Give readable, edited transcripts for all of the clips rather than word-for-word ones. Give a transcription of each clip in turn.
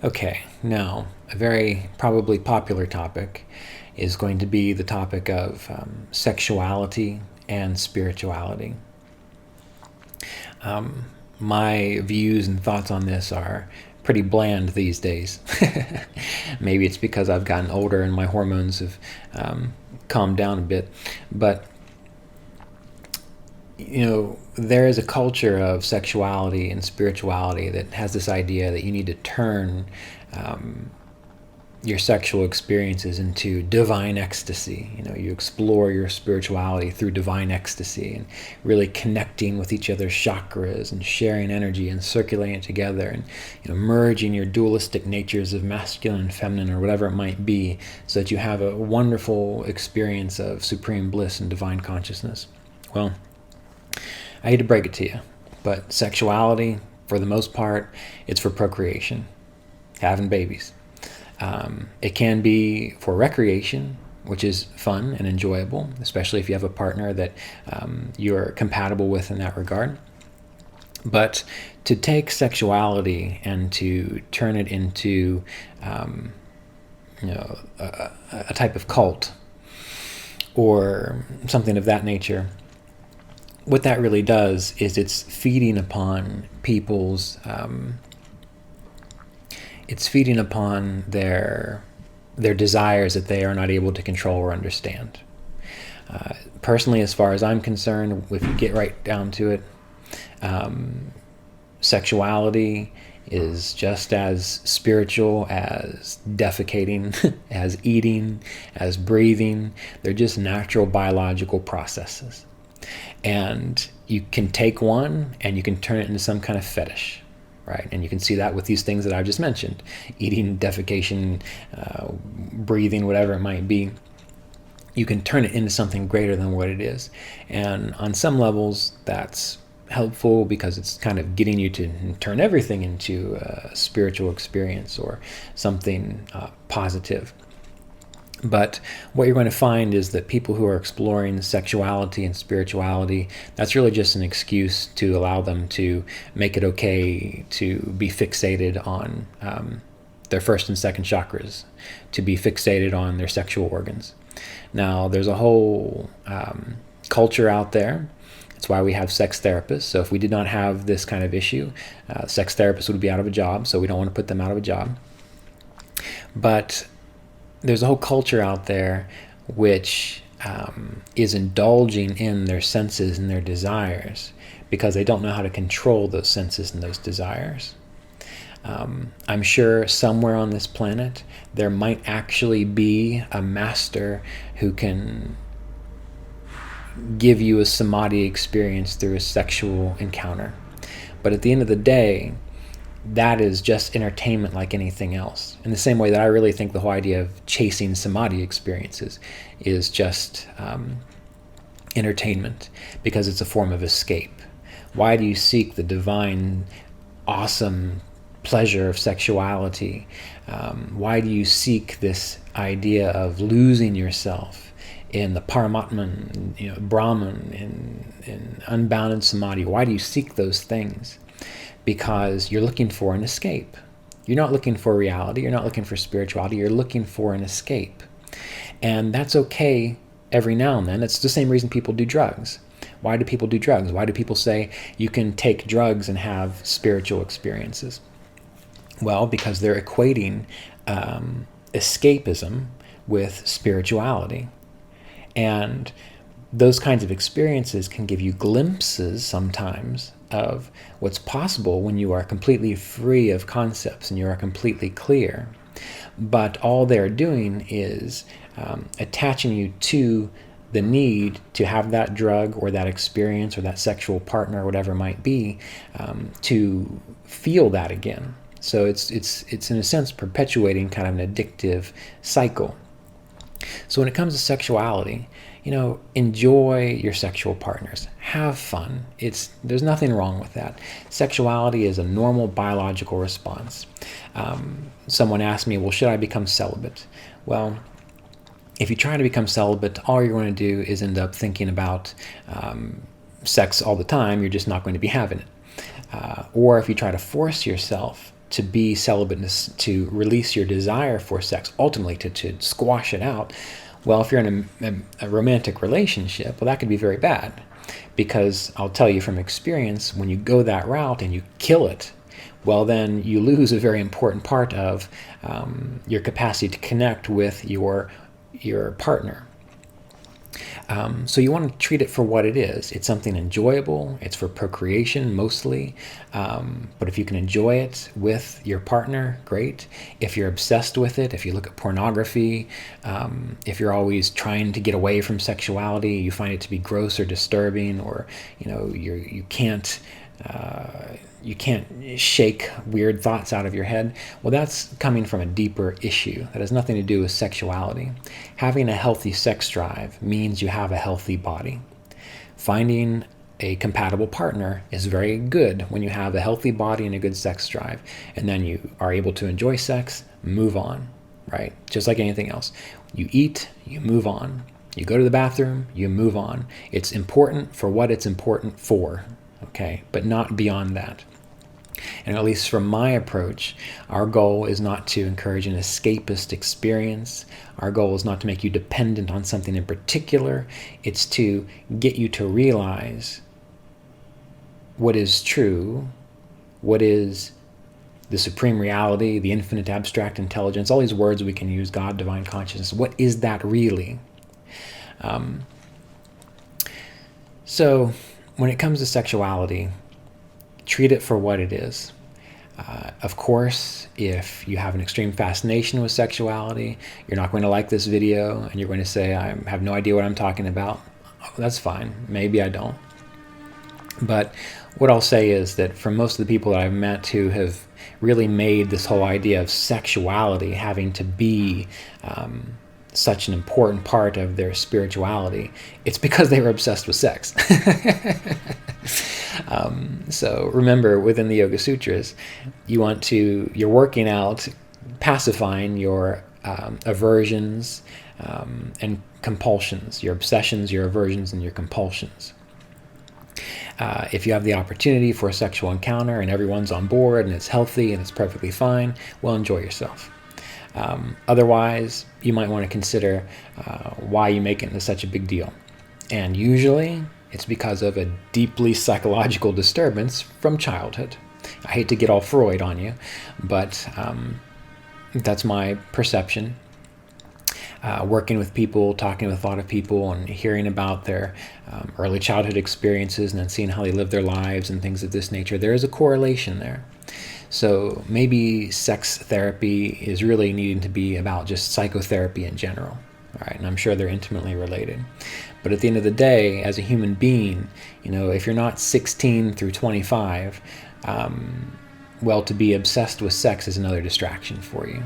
Okay, now a very probably popular topic is going to be the topic of sexuality and spirituality. My views and thoughts on this are pretty bland these days. Maybe it's because I've gotten older and my hormones have calmed down a bit, but there is a culture of sexuality and spirituality that has this idea that you need to turn your sexual experiences into divine ecstasy. You explore your spirituality through divine ecstasy and really connecting with each other's chakras and sharing energy and circulating it together and merging your dualistic natures of masculine and feminine or whatever it might be, so that you have a wonderful experience of supreme bliss and divine consciousness. Well, I hate to break it to you, but sexuality, for the most part, it's for procreation, having babies. It can be for recreation, which is fun and enjoyable, especially if you have a partner that you're compatible with in that regard. But to take sexuality and to turn it into a type of cult or something of that nature, what that really does is it's feeding upon people's their desires that they are not able to control or understand. Personally, as far as I'm concerned, if you get right down to it, sexuality is just as spiritual as defecating, as eating, as breathing. They're just natural biological processes. And you can take one and you can turn it into some kind of fetish. Right, and you can see that with these things that I've just mentioned: eating, defecation, breathing, whatever it might be. You can turn it into something greater than what it is. And on some levels, that's helpful because it's kind of getting you to turn everything into a spiritual experience or something positive. But what you're going to find is that people who are exploring sexuality and spirituality, that's really just an excuse to allow them to make it okay to be fixated on their first and second chakras, to be fixated on their sexual organs. Now, there's a whole culture out there. That's why we have sex therapists. So if we did not have this kind of issue, sex therapists would be out of a job, so we don't want to put them out of a job. But there's a whole culture out there which is indulging in their senses and their desires because they don't know how to control those senses and those desires. I'm sure somewhere on this planet there might actually be a master who can give you a samadhi experience through a sexual encounter. But at the end of the day, that is just entertainment like anything else. In the same way that I really think the whole idea of chasing samadhi experiences is just entertainment, because it's a form of escape. Why do you seek the divine, awesome pleasure of sexuality? Why do you seek this idea of losing yourself in the Paramatman, Brahman, in unbounded samadhi? Why do you seek those things? Because you're looking for an escape. You're not looking for reality. You're not looking for spirituality. You're looking for an escape. And that's okay every now and then. It's the same reason people do drugs. Why do people do drugs? Why do people say you can take drugs and have spiritual experiences? Well, because they're equating escapism with spirituality. And those kinds of experiences can give you glimpses sometimes of what's possible when you are completely free of concepts and you are completely clear. But all they're doing is attaching you to the need to have that drug or that experience or that sexual partner or whatever it might be, to feel that again. So it's in a sense perpetuating kind of an addictive cycle. So when it comes to sexuality, enjoy your sexual partners. Have fun. There's nothing wrong with that. Sexuality is a normal biological response. Someone asked me, well, should I become celibate? Well, if you try to become celibate, all you're going to do is end up thinking about sex all the time. You're just not going to be having it. Or if you try to force yourself to be celibate, to release your desire for sex, ultimately to squash it out. Well, if you're in a romantic relationship, well, that could be very bad, because I'll tell you from experience, when you go that route and you kill it, well, then you lose a very important part of your capacity to connect with your partner. So you want to treat it for what it is. It's something enjoyable. It's for procreation mostly. But if you can enjoy it with your partner, great. If you're obsessed with it, if you look at pornography, if you're always trying to get away from sexuality, you find it to be gross or disturbing, or you can't shake weird thoughts out of your head, well, that's coming from a deeper issue that has nothing to do with sexuality. Having a healthy sex drive means you have a healthy body. Finding a compatible partner is very good when you have a healthy body and a good sex drive, and then you are able to enjoy sex, move on, right? Just like anything else. You eat, you move on. You go to the bathroom, you move on. It's important for what it's important for, okay? But not beyond that. And at least from my approach, our goal is not to encourage an escapist experience. Our goal is not to make you dependent on something in particular. It's to get you to realize what is true, what is the supreme reality, the infinite abstract intelligence, all these words we can use, God, divine consciousness. What is that really? So when it comes to sexuality, treat it for what it is. Of course, if you have an extreme fascination with sexuality, you're not going to like this video and you're going to say, I have no idea what I'm talking about. That's fine. Maybe I don't. But what I'll say is that for most of the people that I've met who have really made this whole idea of sexuality having to be such an important part of their spirituality, it's because they were obsessed with sex. So remember, within the Yoga Sutras, you're working out, pacifying your aversions and compulsions, your obsessions, your aversions, and your compulsions. If you have the opportunity for a sexual encounter and everyone's on board and it's healthy and it's perfectly fine, well, enjoy yourself. Otherwise, you might want to consider why you make it into such a big deal. And usually, it's because of a deeply psychological disturbance from childhood. I hate to get all Freud on you, but that's my perception. Working with people, talking with a lot of people, and hearing about their early childhood experiences and then seeing how they live their lives and things of this nature, there is a correlation there. So maybe sex therapy is really needing to be about just psychotherapy in general. All right, and I'm sure they're intimately related. But at the end of the day, as a human being, if you're not 16 through 25, well, to be obsessed with sex is another distraction for you.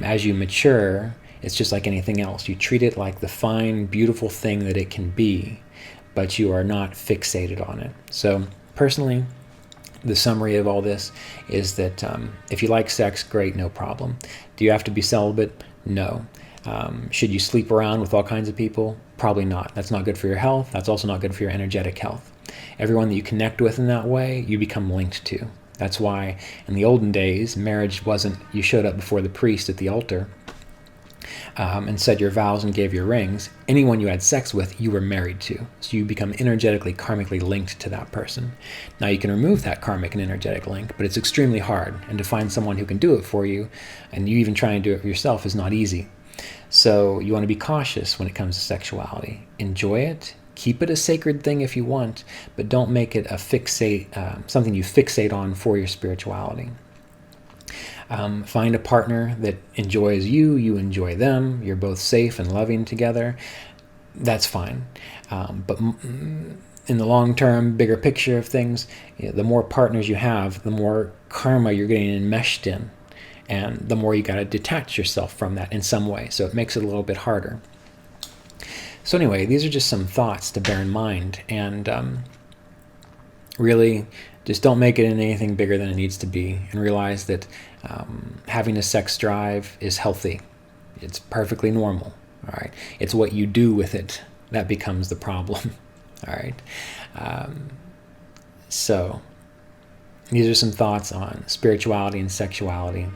As you mature, it's just like anything else. You treat it like the fine, beautiful thing that it can be, but you are not fixated on it. So personally, the summary of all this is that if you like sex, great, no problem. Do you have to be celibate? No. Should you sleep around with all kinds of people? Probably not. That's not good for your health. That's also not good for your energetic health. Everyone that you connect with in that way, you become linked to. That's why in the olden days, marriage wasn't, you showed up before the priest at the altar and said your vows and gave your rings. Anyone you had sex with, you were married to. So you become energetically, karmically linked to that person. Now you can remove that karmic and energetic link, but it's extremely hard. And to find someone who can do it for you, and you even try and do it for yourself, is not easy. So you want to be cautious when it comes to sexuality. Enjoy it. Keep it a sacred thing if you want, but don't make it a something you fixate on for your spirituality. Find a partner that enjoys you, you enjoy them, you're both safe and loving together. That's fine. But in the long term, bigger picture of things, the more partners you have, the more karma you're getting enmeshed in. And the more you got to detach yourself from that in some way. So it makes it a little bit harder. So anyway, these are just some thoughts to bear in mind. And really, just don't make it into anything bigger than it needs to be. And realize that having a sex drive is healthy. It's perfectly normal. All right. It's what you do with it that becomes the problem. All right. So these are some thoughts on spirituality and sexuality.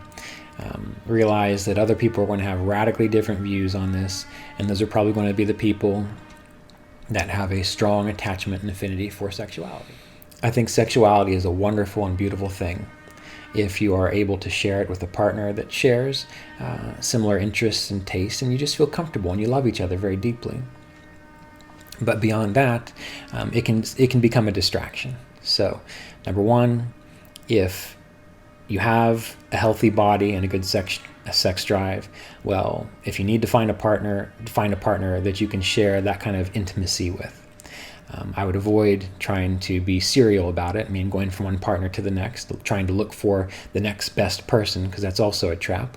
Realize that other people are going to have radically different views on this, and those are probably going to be the people that have a strong attachment and affinity for sexuality. I think sexuality is a wonderful and beautiful thing if you are able to share it with a partner that shares similar interests and tastes, and you just feel comfortable and you love each other very deeply. But beyond that, it can become a distraction. So, number one, if you have a healthy body and a good sex drive, well, if you need to find a partner that you can share that kind of intimacy with. I would avoid trying to be serial about it. I mean, going from one partner to the next, trying to look for the next best person, because that's also a trap.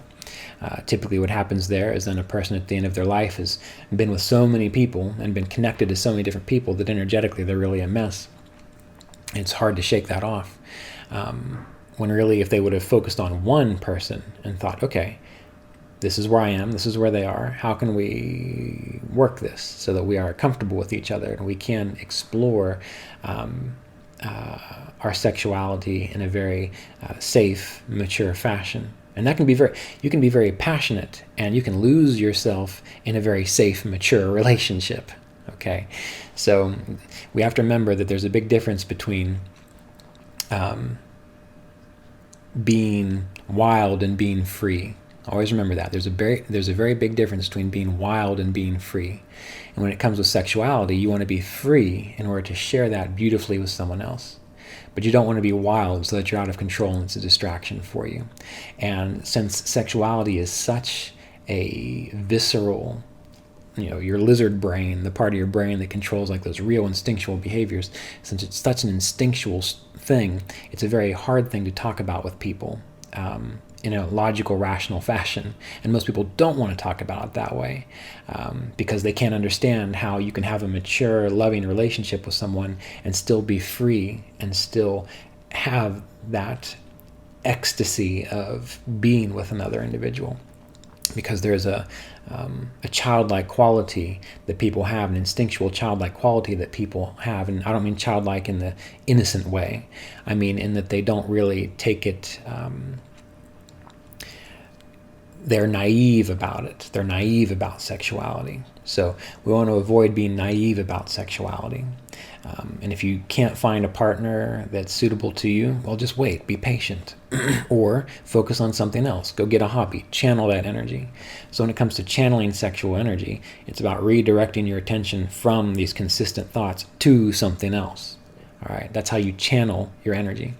Typically what happens there is then a person at the end of their life has been with so many people and been connected to so many different people that energetically they're really a mess. It's hard to shake that off. When really, if they would have focused on one person and thought, okay, this is where I am, this is where they are, how can we work this so that we are comfortable with each other and we can explore our sexuality in a very safe, mature fashion. And that can be you can be very passionate, and you can lose yourself in a very safe, mature relationship. Okay, so we have to remember that there's a big difference between being wild and being free. Always remember that. There's a very big difference between being wild and being free. And when it comes with sexuality, you want to be free in order to share that beautifully with someone else. But you don't want to be wild so that you're out of control and it's a distraction for you. And since sexuality is such a visceral, your lizard brain, the part of your brain that controls like those real instinctual behaviors, since it's such an instinctual thing, it's a very hard thing to talk about with people in a logical, rational fashion. And most people don't want to talk about it that way because they can't understand how you can have a mature, loving relationship with someone and still be free and still have that ecstasy of being with another individual. Because there's a childlike quality that people have, an instinctual childlike quality that people have. And I don't mean childlike in the innocent way. I mean in that they don't really take it, they're naive about it. They're naive about sexuality. So we want to avoid being naive about sexuality. And if you can't find a partner that's suitable to you, well, just wait, be patient. Or focus on something else. Go get a hobby, channel that energy. So when it comes to channeling sexual energy, it's about redirecting your attention from these consistent thoughts to something else. All right, that's how you channel your energy.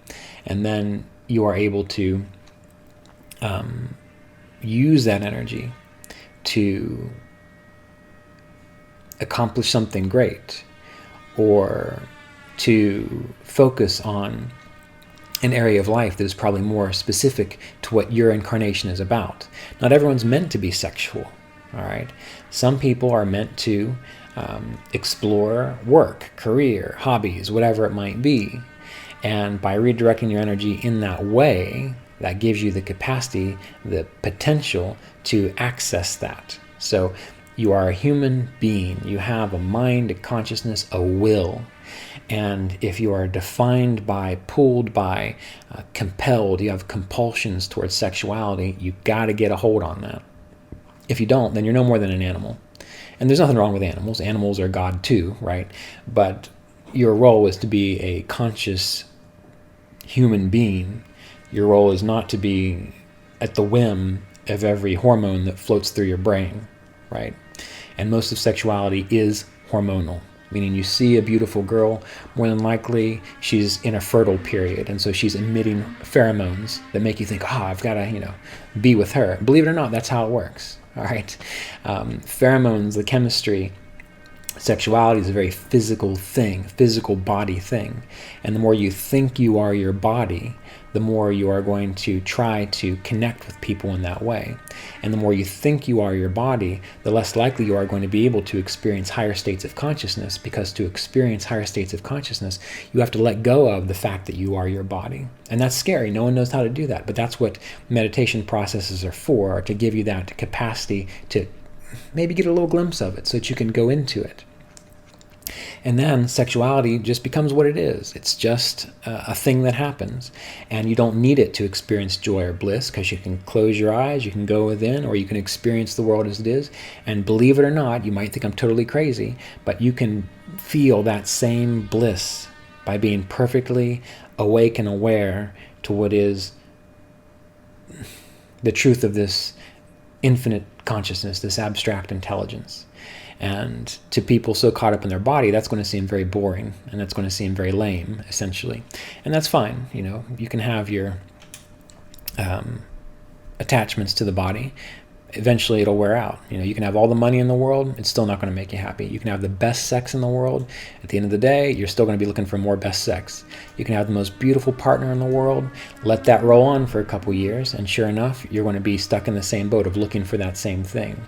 And then you are able to use that energy to accomplish something great, or to focus on an area of life that is probably more specific to what your incarnation is about. Not everyone's meant to be sexual, all right? Some people are meant to explore work, career, hobbies, whatever it might be. And by redirecting your energy in that way, that gives you the capacity, the potential to access that. So you are a human being. You have a mind, a consciousness, a will. And if you are defined by, pulled by, compelled, you have compulsions towards sexuality, you got to get a hold on that. If you don't, then you're no more than an animal. And there's nothing wrong with animals. Animals are God too, right? But your role is to be a conscious human being. Your role is not to be at the whim of every hormone that floats through your brain, right? And most of sexuality is hormonal, meaning you see a beautiful girl, more than likely she's in a fertile period, and so she's emitting pheromones that make you think, I've got to, be with her. Believe it or not, that's how it works, all right? Pheromones, the chemistry, sexuality is a very physical thing, physical body thing. And the more you think you are your body, the more you are going to try to connect with people in that way. And the more you think you are your body, the less likely you are going to be able to experience higher states of consciousness, because to experience higher states of consciousness, you have to let go of the fact that you are your body. And that's scary. No one knows how to do that. But that's what meditation processes are for, to give you that capacity to maybe get a little glimpse of it so that you can go into it. And then sexuality just becomes what it is. It's just a thing that happens. And you don't need it to experience joy or bliss, because you can close your eyes, you can go within, or you can experience the world as it is. And believe it or not, you might think I'm totally crazy, but you can feel that same bliss by being perfectly awake and aware to what is the truth of this infinite consciousness, this abstract intelligence. And to people so caught up in their body, that's going to seem very boring, and that's going to seem very lame, essentially. And that's fine. You can have your attachments to the body. Eventually it'll wear out. You can have all the money in the world, it's still not going to make you happy. You can have the best sex in the world. At the end of the day, you're still going to be looking for more best sex. You can have the most beautiful partner in the world, let that roll on for a couple years, and sure enough, you're going to be stuck in the same boat of looking for that same thing.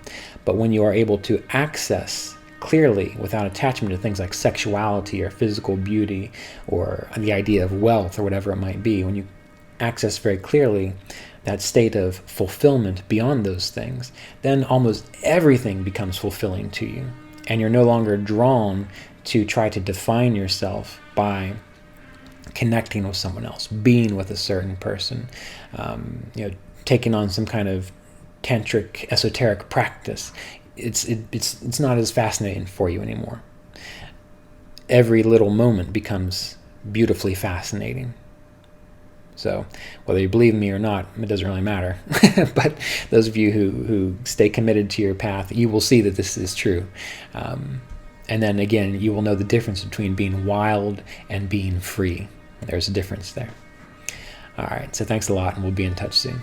But when you are able to access clearly, without attachment to things like sexuality or physical beauty or the idea of wealth or whatever it might be, when you access very clearly that state of fulfillment beyond those things, then almost everything becomes fulfilling to you. And you're no longer drawn to try to define yourself by connecting with someone else, being with a certain person, taking on some kind of tantric, esoteric practice. It's not as fascinating for you anymore. Every little moment becomes beautifully fascinating. So whether you believe me or not, it doesn't really matter. But those of you who stay committed to your path, you will see that this is true. And then again, you will know the difference between being wild and being free. There's a difference there. All right, so thanks a lot, and we'll be in touch soon.